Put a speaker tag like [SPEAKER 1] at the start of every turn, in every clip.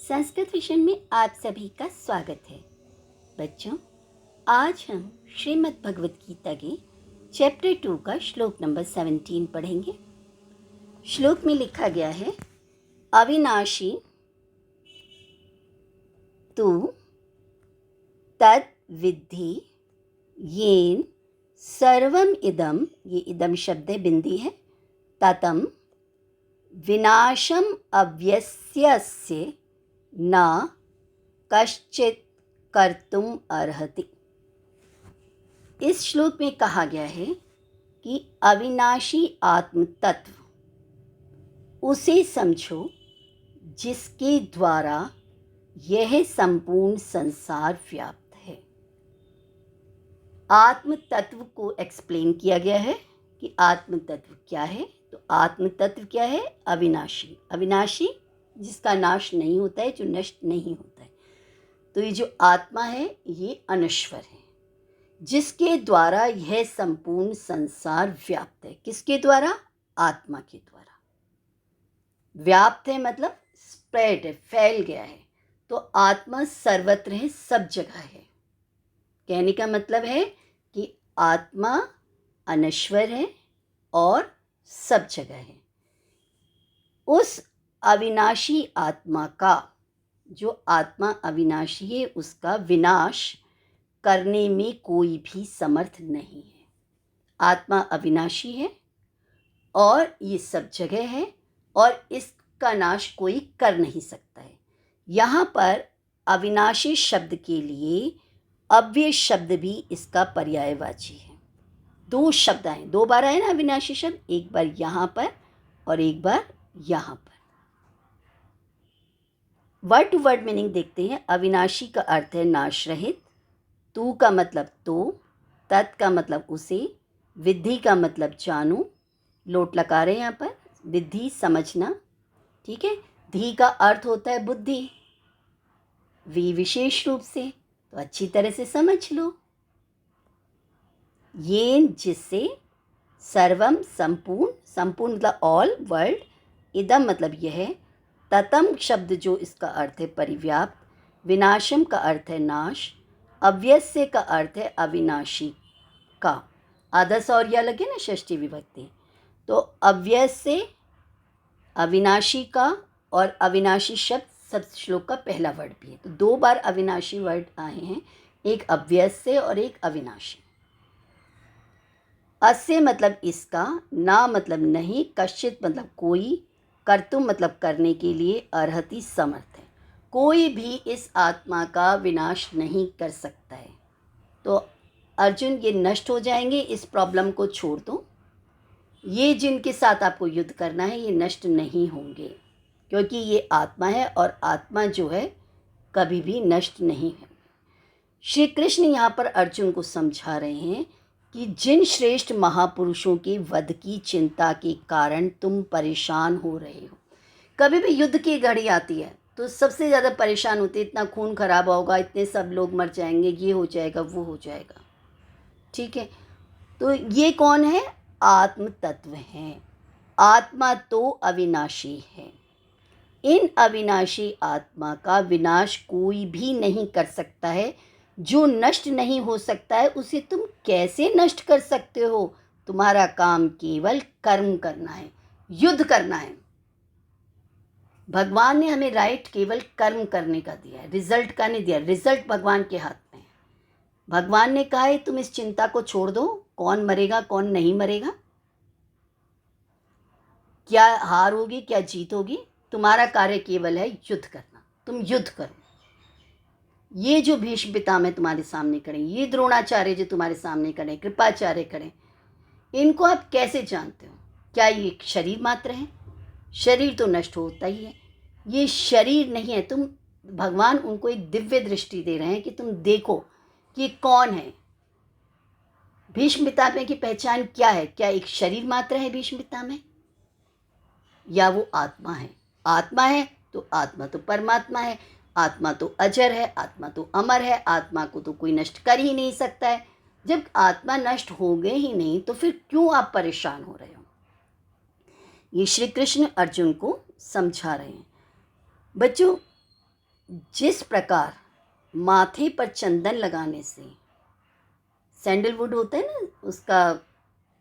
[SPEAKER 1] संस्कृत विषय में आप सभी का स्वागत है। बच्चों, आज हम श्रीमद् भगवत गीता के चैप्टर 2 का श्लोक नंबर 17 पढ़ेंगे। श्लोक में लिखा गया है, अविनाशी तु तद विद्धि येन सर्वम इदम, ये इदम शब्द है, बिंदी है, ततम विनाशम अव्यस्यस्य न कश्चित कर्तुम अर्हति। इस श्लोक में कहा गया है कि अविनाशी आत्म तत्व उसे समझो जिसके द्वारा यह संपूर्ण संसार व्याप्त है। आत्म तत्व को एक्सप्लेन किया गया है कि आत्म तत्व क्या है। तो आत्म तत्व क्या है? अविनाशी। अविनाशी जिसका नाश नहीं होता है, जो नष्ट नहीं होता है। तो ये जो आत्मा है ये अनश्वर है, जिसके द्वारा यह संपूर्ण संसार व्याप्त है। किसके द्वारा? आत्मा के द्वारा। व्याप्त है मतलब स्प्रेड है, फैल गया है। तो आत्मा सर्वत्र है, सब जगह है। कहने का मतलब है कि आत्मा अनश्वर है और सब जगह है। उस अविनाशी आत्मा का, जो आत्मा अविनाशी है, उसका विनाश करने में कोई भी समर्थ नहीं है। आत्मा अविनाशी है और ये सब जगह है और इसका नाश कोई कर नहीं सकता है। यहाँ पर अविनाशी शब्द के लिए अव्यय शब्द भी इसका पर्यायवाची है। दो शब्द आए, दो बार आए ना अविनाशी शब्द, एक बार यहाँ पर और एक बार यहाँ पर। वर्ड टू वर्ड मीनिंग देखते हैं। अविनाशी का अर्थ है नाश रहित, तू का मतलब तो, तत् का मतलब उसे, विद्धि का मतलब जानू, लोट लगा रहे हैं यहाँ पर, विद्धि समझना, ठीक है। धी का अर्थ होता है बुद्धि, वी विशेष रूप से, तो अच्छी तरह से समझ लो। ये जिससे, सर्वम संपूर्ण, संपूर्ण मतलब ऑल, वर्ल्ड, इदम मतलब यह, ततम शब्द जो इसका अर्थ है परिव्याप्त, विनाशम का अर्थ है नाश, अव्यस्य का अर्थ है अविनाशी का। आदर्श और या लगे ना षष्ठी विभक्ति। तो अव्यस्य, अविनाशी का और अविनाशी शब्द सब श्लोक का पहला वर्ड भी है। तो दो बार अविनाशी वर्ड आए हैं, एक अव्यस्य और एक अविनाशी। अस्य मतलब इसका, ना मतलब नहीं, कश्चित मतलब कोई, कर्तुम मतलब करने के लिए, अर्हति समर्थ है। कोई भी इस आत्मा का विनाश नहीं कर सकता है। तो अर्जुन, ये नष्ट हो जाएंगे, इस प्रॉब्लम को छोड़ दो। ये जिनके साथ आपको युद्ध करना है ये नष्ट नहीं होंगे, क्योंकि ये आत्मा है और आत्मा जो है कभी भी नष्ट नहीं है। श्री कृष्ण यहाँ पर अर्जुन को समझा रहे हैं कि जिन श्रेष्ठ महापुरुषों के वध की चिंता के कारण तुम परेशान हो रहे हो। कभी भी युद्ध की घड़ी आती है तो सबसे ज़्यादा परेशान होते, इतना खून खराब होगा, इतने सब लोग मर जाएंगे, ये हो जाएगा, वो हो जाएगा, ठीक है। तो ये कौन है? आत्म तत्व हैं। आत्मा तो अविनाशी है। इन अविनाशी आत्मा का विनाश कोई भी नहीं कर सकता है। जो नष्ट नहीं हो सकता है उसे तुम कैसे नष्ट कर सकते हो? तुम्हारा काम केवल कर्म करना है, युद्ध करना है। भगवान ने हमें राइट केवल कर्म करने का दिया है, रिजल्ट का नहीं दिया। रिजल्ट भगवान के हाथ में है। भगवान ने कहा है तुम इस चिंता को छोड़ दो, कौन मरेगा कौन नहीं मरेगा, क्या हार होगी क्या जीत होगी, तुम्हारा कार्य केवल है युद्ध करना। तुम युद्ध करो। ये जो भीष्म पितामह तुम्हारे सामने खड़े, ये द्रोणाचार्य जो तुम्हारे सामने खड़े, कृपाचार्य खड़े, इनको आप कैसे जानते हो? क्या ये शरीर मात्र है? शरीर तो नष्ट होता ही है, ये शरीर नहीं है। तुम, भगवान उनको एक दिव्य दृष्टि दे रहे हैं कि तुम देखो कि कौन है। भीष्म पितामह की पहचान क्या है? क्या एक शरीर मात्र है भीष्म पितामह, या वो आत्मा है? आत्मा है तो आत्मा तो परमात्मा है, आत्मा तो अजर है, आत्मा तो अमर है, आत्मा को तो कोई नष्ट कर ही नहीं सकता है। जब आत्मा नष्ट हो गए ही नहीं तो फिर क्यों आप परेशान हो रहे हो? ये श्री कृष्ण अर्जुन को समझा रहे हैं। बच्चों, जिस प्रकार माथे पर चंदन लगाने से सैंडलवुड होता है ना, उसका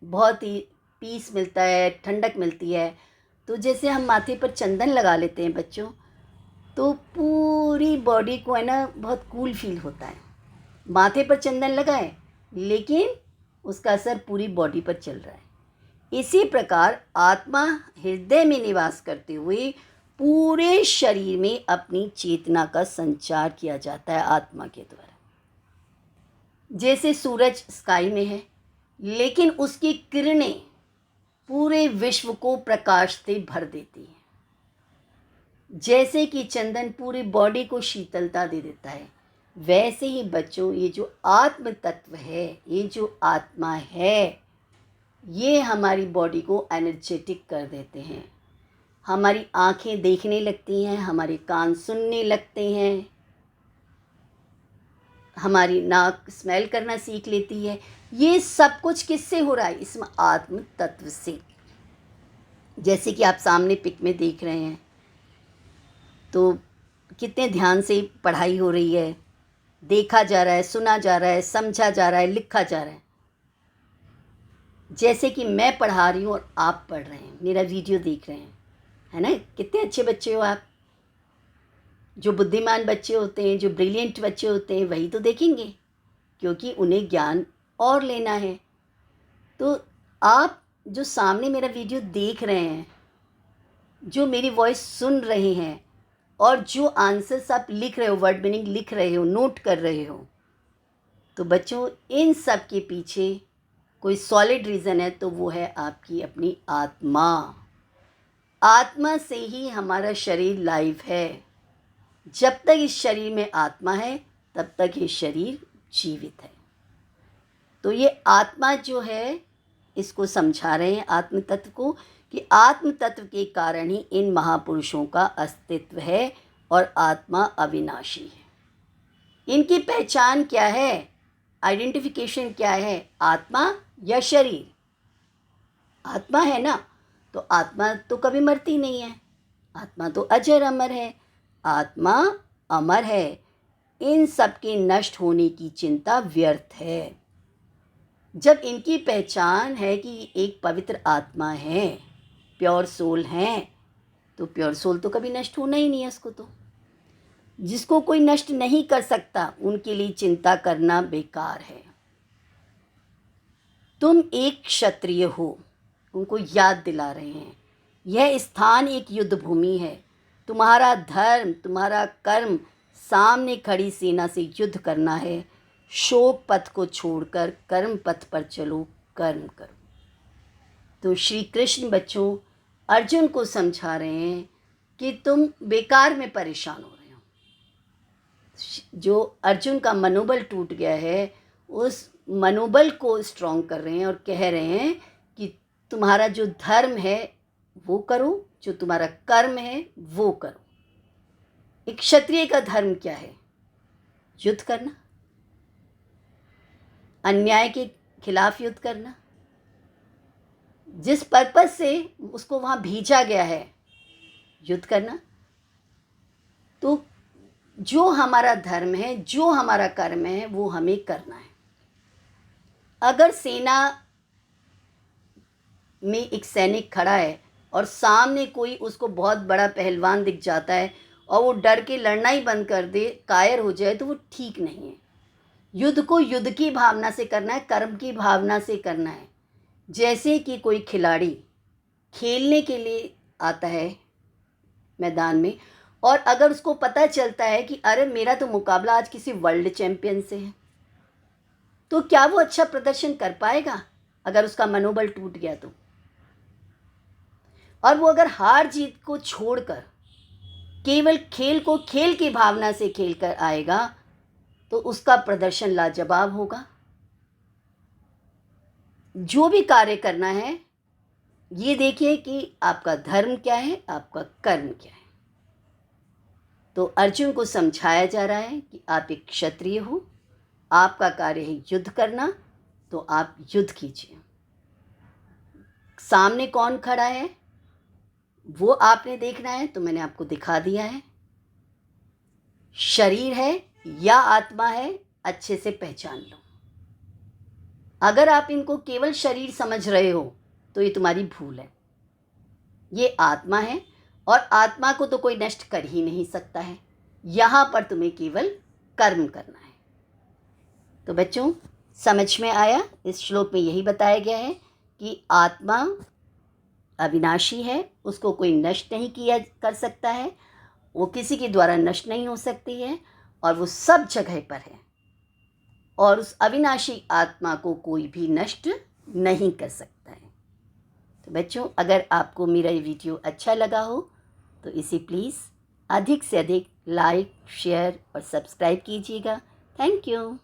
[SPEAKER 1] बहुत ही पीस मिलता है, ठंडक मिलती है। तो जैसे हम माथे पर चंदन लगा लेते हैं बच्चों, तो पूरी बॉडी को है ना बहुत कूल फील होता है। माथे पर चंदन लगाए लेकिन उसका असर पूरी बॉडी पर चल रहा है। इसी प्रकार आत्मा हृदय में निवास करते हुए पूरे शरीर में अपनी चेतना का संचार किया जाता है आत्मा के द्वारा। जैसे सूरज स्काई में है लेकिन उसकी किरणें पूरे विश्व को प्रकाश से भर देती हैं। जैसे कि चंदन पूरी बॉडी को शीतलता दे देता है, वैसे ही बच्चों ये जो आत्म तत्व है, ये जो आत्मा है, ये हमारी बॉडी को एनर्जेटिक कर देते हैं। हमारी आंखें देखने लगती हैं, हमारे कान सुनने लगते हैं, हमारी नाक स्मेल करना सीख लेती है। ये सब कुछ किससे हो रहा है? इसमें आत्म तत्व से। जैसे कि आप सामने पिक में देख रहे हैं, तो कितने ध्यान से पढ़ाई हो रही है, देखा जा रहा है, सुना जा रहा है, समझा जा रहा है, लिखा जा रहा है। जैसे कि मैं पढ़ा रही हूँ और आप पढ़ रहे हैं, मेरा वीडियो देख रहे हैं, है ना? कितने अच्छे बच्चे हो आप। जो बुद्धिमान बच्चे होते हैं, जो ब्रिलियंट बच्चे होते हैं, वही तो देखेंगे, क्योंकि उन्हें ज्ञान और लेना है। तो आप जो सामने मेरा वीडियो देख रहे हैं, जो मेरी वॉइस सुन रहे हैं, और जो आंसर्स आप लिख रहे हो, वर्ड मीनिंग लिख रहे हो, नोट कर रहे हो, तो बच्चों इन सब के पीछे कोई सॉलिड रीज़न है, तो वो है आपकी अपनी आत्मा। आत्मा से ही हमारा शरीर लाइव है। जब तक इस शरीर में आत्मा है तब तक ये शरीर जीवित है। तो ये आत्मा जो है, इसको समझा रहे हैं आत्म तत्व को, कि आत्म तत्व के कारण ही इन महापुरुषों का अस्तित्व है और आत्मा अविनाशी है। इनकी पहचान क्या है? आइडेंटिफिकेशन क्या है? आत्मा या शरीर? आत्मा है ना, तो आत्मा तो कभी मरती नहीं है, आत्मा तो अजर अमर है, आत्मा अमर है। इन सब के नष्ट होने की चिंता व्यर्थ है। जब इनकी पहचान है कि एक पवित्र आत्मा है, प्योर सोल है, तो प्योर सोल तो कभी नष्ट होना ही नहीं है। उसको तो जिसको कोई नष्ट नहीं कर सकता, उनके लिए चिंता करना बेकार है। तुम एक क्षत्रिय हो, उनको याद दिला रहे हैं। यह स्थान एक युद्ध भूमि है। तुम्हारा धर्म, तुम्हारा कर्म सामने खड़ी सेना से युद्ध करना है। शोक पथ को छोड़कर कर्म पथ पर चलो, कर्म करो। तो श्री कृष्ण बच्चों अर्जुन को समझा रहे हैं कि तुम बेकार में परेशान हो रहे हो। जो अर्जुन का मनोबल टूट गया है, उस मनोबल को स्ट्रॉन्ग कर रहे हैं और कह रहे हैं कि तुम्हारा जो धर्म है वो करो, जो तुम्हारा कर्म है वो करो। एक क्षत्रिय का धर्म क्या है? युद्ध करना, अन्याय के खिलाफ युद्ध करना। जिस पर्पस से उसको वहाँ भेजा गया है, युद्ध करना। तो जो हमारा धर्म है, जो हमारा कर्म है, वो हमें करना है। अगर सेना में एक सैनिक खड़ा है और सामने कोई उसको बहुत बड़ा पहलवान दिख जाता है और वो डर के लड़ना ही बंद कर दे, कायर हो जाए, तो वो ठीक नहीं है। युद्ध को युद्ध की भावना से करना है, कर्म की भावना से करना है। जैसे कि कोई खिलाड़ी खेलने के लिए आता है मैदान में, और अगर उसको पता चलता है कि अरे मेरा तो मुकाबला आज किसी वर्ल्ड चैंपियन से है, तो क्या वो अच्छा प्रदर्शन कर पाएगा? अगर उसका मनोबल टूट गया तो। और वो अगर हार जीत को छोड़कर केवल खेल को खेल की भावना से खेल कर आएगा, तो उसका प्रदर्शन लाजवाब होगा। जो भी कार्य करना है, ये देखिए कि आपका धर्म क्या है, आपका कर्म क्या है। तो अर्जुन को समझाया जा रहा है कि आप एक क्षत्रिय हो, आपका कार्य है युद्ध करना, तो आप युद्ध कीजिए। सामने कौन खड़ा है वो आपने देखना है, तो मैंने आपको दिखा दिया है। शरीर है या आत्मा है, अच्छे से पहचान लो। अगर आप इनको केवल शरीर समझ रहे हो तो ये तुम्हारी भूल है। ये आत्मा है और आत्मा को तो कोई नष्ट कर ही नहीं सकता है। यहाँ पर तुम्हें केवल कर्म करना है। तो बच्चों, समझ में आया? इस श्लोक में यही बताया गया है कि आत्मा अविनाशी है, उसको कोई नष्ट नहीं किया कर सकता है, वो किसी के द्वारा नष्ट नहीं हो सकती है और वो सब जगह पर है और उस अविनाशी आत्मा को कोई भी नष्ट नहीं कर सकता है। तो बच्चों, अगर आपको मेरा ये वीडियो अच्छा लगा हो तो इसे प्लीज़ अधिक से अधिक लाइक, शेयर और सब्सक्राइब कीजिएगा। Thank you.